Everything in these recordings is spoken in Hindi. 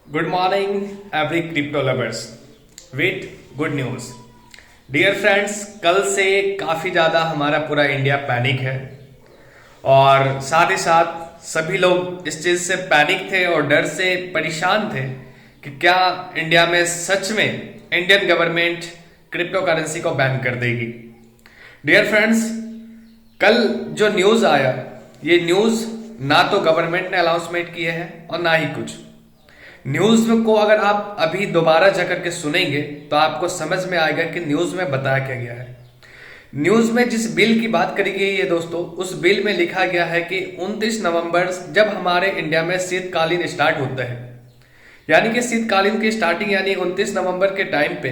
Good morning, every crypto lovers. Wait, good news. Dear friends, कल से काफ़ी ज़्यादा हमारा पूरा इंडिया पैनिक है और साथ ही साथ सभी लोग इस चीज़ से पैनिक थे और डर से परेशान थे कि क्या इंडिया में सच में इंडियन गवर्नमेंट क्रिप्टो करेंसी को बैन कर देगी। डियर फ्रेंड्स, कल जो न्यूज़ आया, ये न्यूज़ ना तो गवर्नमेंट ने अनाउंसमेंट किए हैं और ना ही कुछ। न्यूज को अगर आप अभी दोबारा जाकर के सुनेंगे तो आपको समझ में आएगा कि न्यूज में बताया क्या गया है। न्यूज में जिस बिल की बात करी गई है दोस्तों, उस बिल में लिखा गया है कि 29 नवंबर जब हमारे इंडिया में शीतकालीन स्टार्ट होता है, यानी कि शीतकालीन की स्टार्टिंग यानी 29 नवंबर के टाइम पे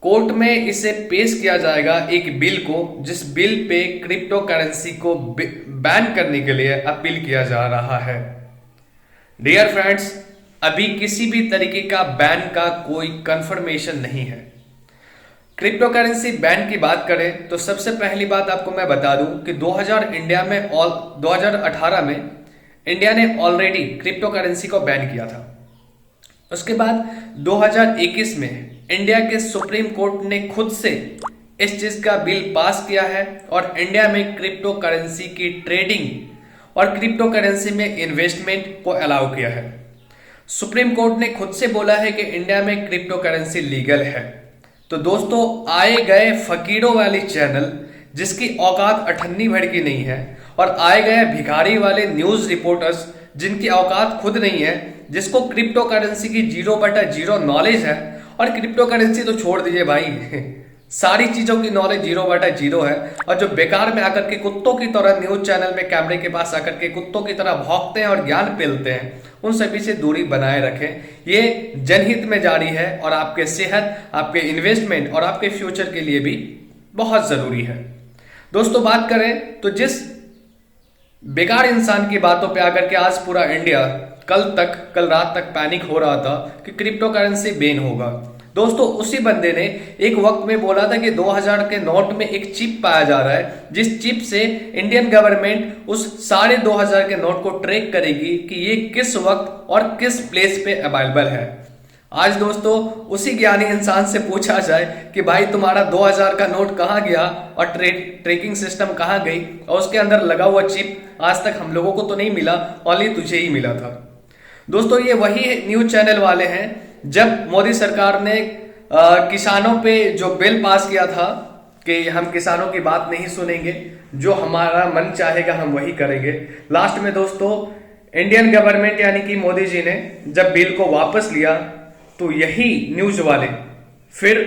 कोर्ट में इसे पेश किया जाएगा एक बिल को, जिस बिल पे क्रिप्टो करेंसी को बैन करने के लिए अपील किया जा रहा है। डियर फ्रेंड्स, अभी किसी भी तरीके का बैन का कोई कंफर्मेशन नहीं है। क्रिप्टो करेंसी बैन की बात करें तो सबसे पहली बात आपको मैं बता दूं कि 2018 में इंडिया ने ऑलरेडी क्रिप्टो करेंसी को बैन किया था। उसके बाद 2021 में इंडिया के सुप्रीम कोर्ट ने खुद से इस चीज का बिल पास किया है और इंडिया में क्रिप्टो करेंसी की ट्रेडिंग और क्रिप्टो करेंसी में इन्वेस्टमेंट को अलाउ किया है। सुप्रीम कोर्ट ने खुद से बोला है कि इंडिया में क्रिप्टो करेंसी लीगल है। तो दोस्तों, आए गए फकीरों वाली चैनल जिसकी औकात अठन्नी भर की नहीं है और आए गए भिखारी वाले न्यूज रिपोर्टर्स जिनकी औकात खुद नहीं है, जिसको क्रिप्टो करेंसी की 0/0 नॉलेज है, और क्रिप्टो करेंसी तो छोड़ दीजिए भाई सारी चीजों की नॉलेज 0/0 है, और जो बेकार में आकर के कुत्तों की तरह न्यूज चैनल में कैमरे के पास आकर के कुत्तों की तरह भौंकते हैं और ज्ञान पेलते हैं, उन सभी से दूरी बनाए रखें। ये जनहित में जारी है और आपके सेहत, आपके इन्वेस्टमेंट और आपके फ्यूचर के लिए भी बहुत जरूरी है। दोस्तों, बात करें तो जिस बेकार इंसान की बातों पे आकर के आज पूरा इंडिया कल रात तक पैनिक हो रहा था कि क्रिप्टो करेंसी बैन होगा। दोस्तों, उसी बंदे ने एक वक्त में बोला था कि 2000 के नोट में एक चिप पाया जा रहा है, जिस चिप से इंडियन गवर्नमेंट उस साढ़े 2000 के नोट को ट्रैक करेगी कि ये किस वक्त और किस प्लेस पे अवेलेबल है। आज दोस्तों, उसी ज्ञानी इंसान से पूछा जाए कि भाई तुम्हारा 2000 का नोट कहाँ गया और ट्रैकिंग सिस्टम कहाँ गई, और उसके अंदर लगा हुआ चिप आज तक हम लोगों को तो नहीं मिला, ओनली तुझे ही मिला था। दोस्तों, ये वही न्यूज चैनल वाले हैं जब मोदी सरकार ने किसानों पे जो बिल पास किया था कि हम किसानों की बात नहीं सुनेंगे, जो हमारा मन चाहेगा हम वही करेंगे। लास्ट में दोस्तों, इंडियन गवर्नमेंट यानी कि मोदी जी ने जब बिल को वापस लिया तो यही न्यूज वाले फिर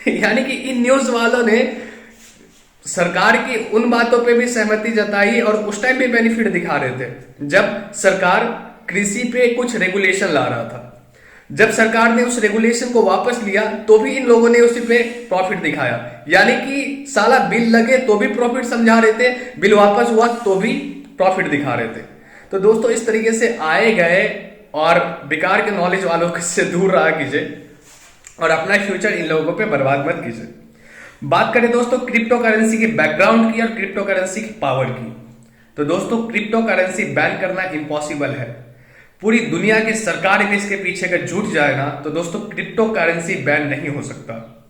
यानी कि इन न्यूज वालों ने सरकार की उन बातों पे भी सहमति जताई और उस टाइम भी बेनिफिट दिखा रहे थे जब सरकार कृषि पे कुछ रेगुलेशन ला रहा था। जब सरकार ने उस रेगुलेशन को वापस लिया तो भी इन लोगों ने उसी पे प्रॉफिट दिखाया, यानी कि साला बिल लगे तो भी प्रॉफिट समझा रहे थे, बिल वापस हुआ तो भी प्रॉफिट दिखा रहे थे। तो दोस्तों, इस तरीके से आए गए और बेकार के नॉलेज वालों से दूर रहा कीजिए और अपना फ्यूचर इन लोगों पे बर्बाद मत कीजिए। बात करें दोस्तों क्रिप्टो करेंसी के बैकग्राउंड की और क्रिप्टो करेंसी की पावर की, तो दोस्तों क्रिप्टो करेंसी बैन करना इम्पॉसिबल है। पूरी दुनिया की सरकार भी इसके पीछे अगर जुट जाए ना तो दोस्तों क्रिप्टो करेंसी बैन नहीं हो सकता।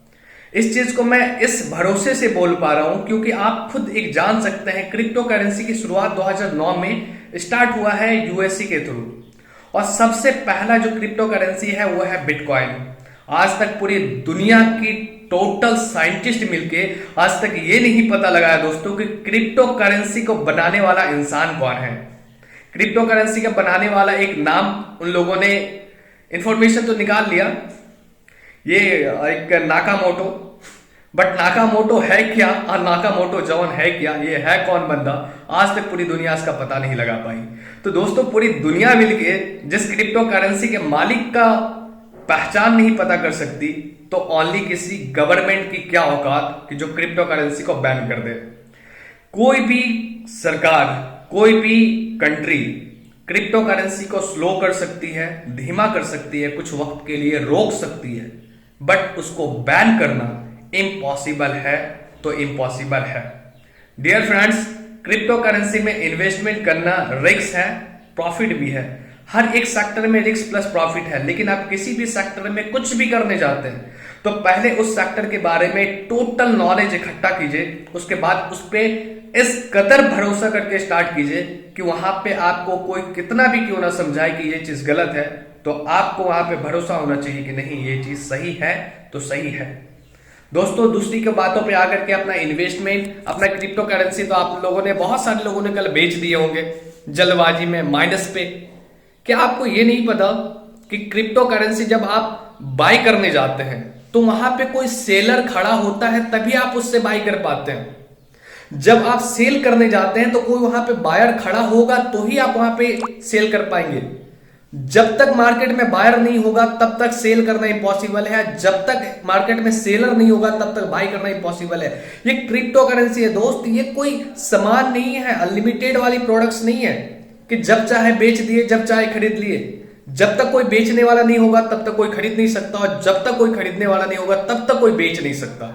इस चीज को मैं इस भरोसे से बोल पा रहा हूं क्योंकि आप खुद एक जान सकते हैं, क्रिप्टो करेंसी की शुरुआत 2009 में स्टार्ट हुआ है यूएससी के थ्रू, और सबसे पहला जो क्रिप्टो करेंसी है वो है बिटकॉइन। आज तक पूरी दुनिया की टोटल साइंटिस्ट मिलके आज तक ये नहीं पता लगाया दोस्तों कि क्रिप्टो करेंसी को बनाने वाला इंसान कौन है। क्रिप्टो करेंसी का बनाने वाला एक नाम उन लोगों ने इंफॉर्मेशन तो निकाल लिया, ये एक नाकामोटो, बट नाकामोटो है क्या और नाकामोटो जॉन है क्या, ये है कौन बंदा, आज तक पूरी दुनिया इसका पता नहीं लगा पाई। तो दोस्तों, पूरी दुनिया मिलके जिस क्रिप्टो करेंसी के मालिक का पहचान नहीं पता कर सकती, तो ओनली किसी गवर्नमेंट की क्या औकात कि जो क्रिप्टो करेंसी को बैन कर दे। कोई भी सरकार, कोई भी कंट्री क्रिप्टो करेंसी को स्लो कर सकती है, धीमा कर सकती है, कुछ वक्त के लिए रोक सकती है, बट उसको बैन करना इम्पॉसिबल है तो इम्पॉसिबल है। डियर फ्रेंड्स, क्रिप्टो करेंसी में इन्वेस्टमेंट करना रिस्क है, प्रॉफिट भी है। हर एक सेक्टर में रिस्क प्लस प्रॉफिट है, लेकिन आप किसी भी सेक्टर में कुछ भी करने जाते हैं तो पहले उस सेक्टर के बारे में टोटल नॉलेज इकट्ठा कीजिए, उसके बाद उस पर इस कदर भरोसा करके स्टार्ट कीजिए कि वहां पे आपको कोई कितना भी क्यों ना समझाए कि ये चीज गलत है, तो आपको वहां पे भरोसा होना चाहिए कि नहीं ये चीज सही है तो सही है। दोस्तों, दूसरी के बातों पे आकर के अपना इन्वेस्टमेंट, अपना क्रिप्टो करेंसी तो आप लोगों ने, बहुत सारे लोगों ने कल बेच दिए होंगे जल्दबाजी में माइनस पे। क्या आपको ये नहीं पता कि क्रिप्टो करेंसी जब आप बाय करने जाते हैं तो वहां पे कोई सेलर खड़ा होता है तभी आप उससे बाय कर पाते हैं। जब आप सेल करने जाते हैं तो कोई वहां पे बायर खड़ा होगा तो ही आप वहां पे सेल कर पाएंगे। जब तक मार्केट में बायर नहीं होगा तब तक सेल करना इम्पॉसिबल है, जब तक मार्केट में सेलर नहीं होगा तब तक बाय करना इम्पॉसिबल है। ये क्रिप्टो करेंसी है दोस्त, ये कोई सामान नहीं है, अनलिमिटेड वाली प्रोडक्ट्स नहीं है कि जब चाहे बेच दिए जब चाहे खरीद लिए। जब तक कोई बेचने वाला नहीं होगा तब तक कोई खरीद नहीं सकता, और जब तक कोई खरीदने वाला नहीं होगा तब तक कोई बेच नहीं सकता।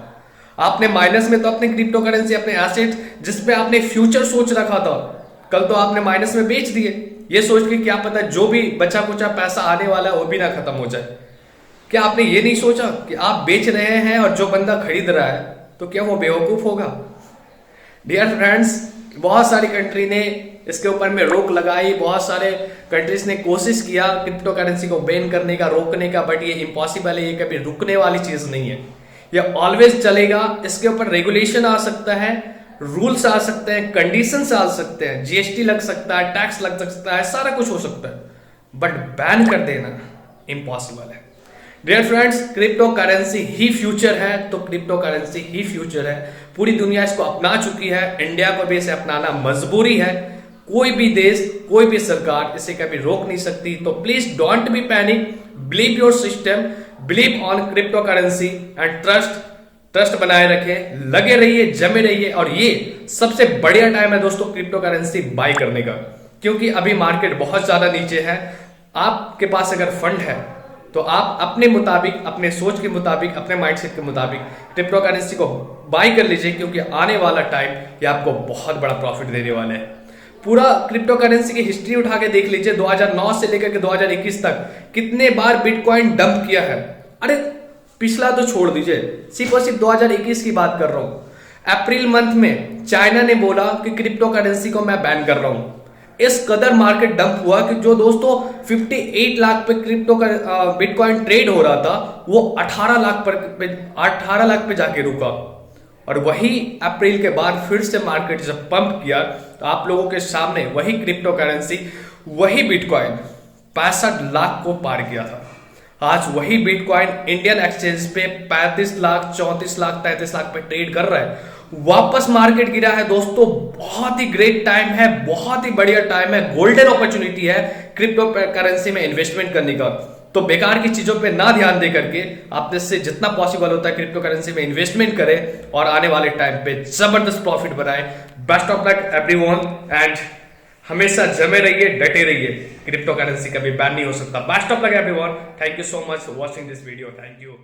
आपने माइनस में तो अपने क्रिप्टो करेंसी, अपने एसेट जिसपे आपने फ्यूचर सोच रखा था, कल तो आपने माइनस में बेच दिए, ये सोच के क्या पता जो भी बचा कुचा पैसा आने वाला है वो भी ना खत्म हो जाए। क्या आपने ये नहीं सोचा कि आप बेच रहे हैं और जो बंदा खरीद रहा है तो क्या वो बेवकूफ होगा? डियर फ्रेंड्स, बहुत सारी कंट्री ने इसके ऊपर में रोक लगाई, बहुत सारे कंट्रीज ने कोशिश किया क्रिप्टो करेंसी को बैन करने का, रोकने का, बट ये इम्पॉसिबल है, ये कभी रुकने वाली चीज नहीं है, ये ऑलवेज चलेगा। इसके ऊपर रेगुलेशन आ सकता है, रूल्स आ सकते हैं, कंडीशंस आ सकते हैं, जीएसटी लग सकता है, टैक्स लग सकता है, सारा कुछ हो सकता है, बट बैन कर देना इम्पॉसिबल है। डियर फ्रेंड्स, क्रिप्टो करेंसी ही फ्यूचर है, तो क्रिप्टो करेंसी ही फ्यूचर है। पूरी दुनिया इसको अपना चुकी है, इंडिया को भी इसे अपनाना मजबूरी है। कोई भी देश, कोई भी सरकार इसे कभी रोक नहीं सकती। तो please don't be panic, believe your system, believe on crypto currency and trust बनाए रखें, लगे रहिए, जमे रहिए। और ये सबसे बढ़िया टाइम है दोस्तों क्रिप्टो करेंसी बाय करने का, क्योंकि अभी मार्केट बहुत ज्यादा नीचे है। आपके पास अगर फंड है तो आप अपने मुताबिक, अपने सोच के मुताबिक, अपने माइंडसेट के मुताबिक क्रिप्टो करेंसी को बाय कर लीजिए, क्योंकि आने वाला टाइम ये आपको बहुत बड़ा प्रॉफिट देने वाला है। पूरा क्रिप्टो करेंसी की हिस्ट्री उठा के देख लीजिए, 2009 से लेकर के 2021 तक कितने बार बिटकॉइन डंप किया है। अरे पिछला तो छोड़ दीजिए, सिर्फ और सिर्फ 2021 की बात कर रहा हूं। अप्रैल मंथ में चाइना ने बोला कि क्रिप्टो करेंसी को मैं बैन कर रहा हूं। इस कदर मार्केट डंप हुआ कि जो दोस्तों 58 लाख पे क्रिप्टो का बिटकॉइन ट्रेड हो रहा था, वो 18 लाख पे जाके रुका। और वही अप्रैल के बाद फिर से मार्केट जब पंप किया तो आप लोगों के सामने वही क्रिप्टो करेंसी, वही बिटकॉइन 65 लाख को पार किया था। आज वही बिटकॉइन इंडियन एक्सचेंज पे 35 लाख, 34 लाख, 33 लाख पे ट्रेड कर रहा है। वापस मार्केट गिरा है दोस्तों। बहुत ही ग्रेट टाइम है, बहुत ही बढ़िया टाइम है, गोल्डन अपॉर्चुनिटी है क्रिप्टो करेंसी में इन्वेस्टमेंट करने का। तो बेकार की चीजों पे ना ध्यान दे करके आपने से जितना पॉसिबल होता है क्रिप्टो करेंसी में इन्वेस्टमेंट करें और आने वाले टाइम पे जबरदस्त प्रॉफिट बनाएं। Best of luck everyone and हमेशा जमे रहिए, डटे रहिए। क्रिप्टो करेंसी कभी बैन नहीं हो सकता। Best of luck everyone. Thank you so much for watching this video. Thank you.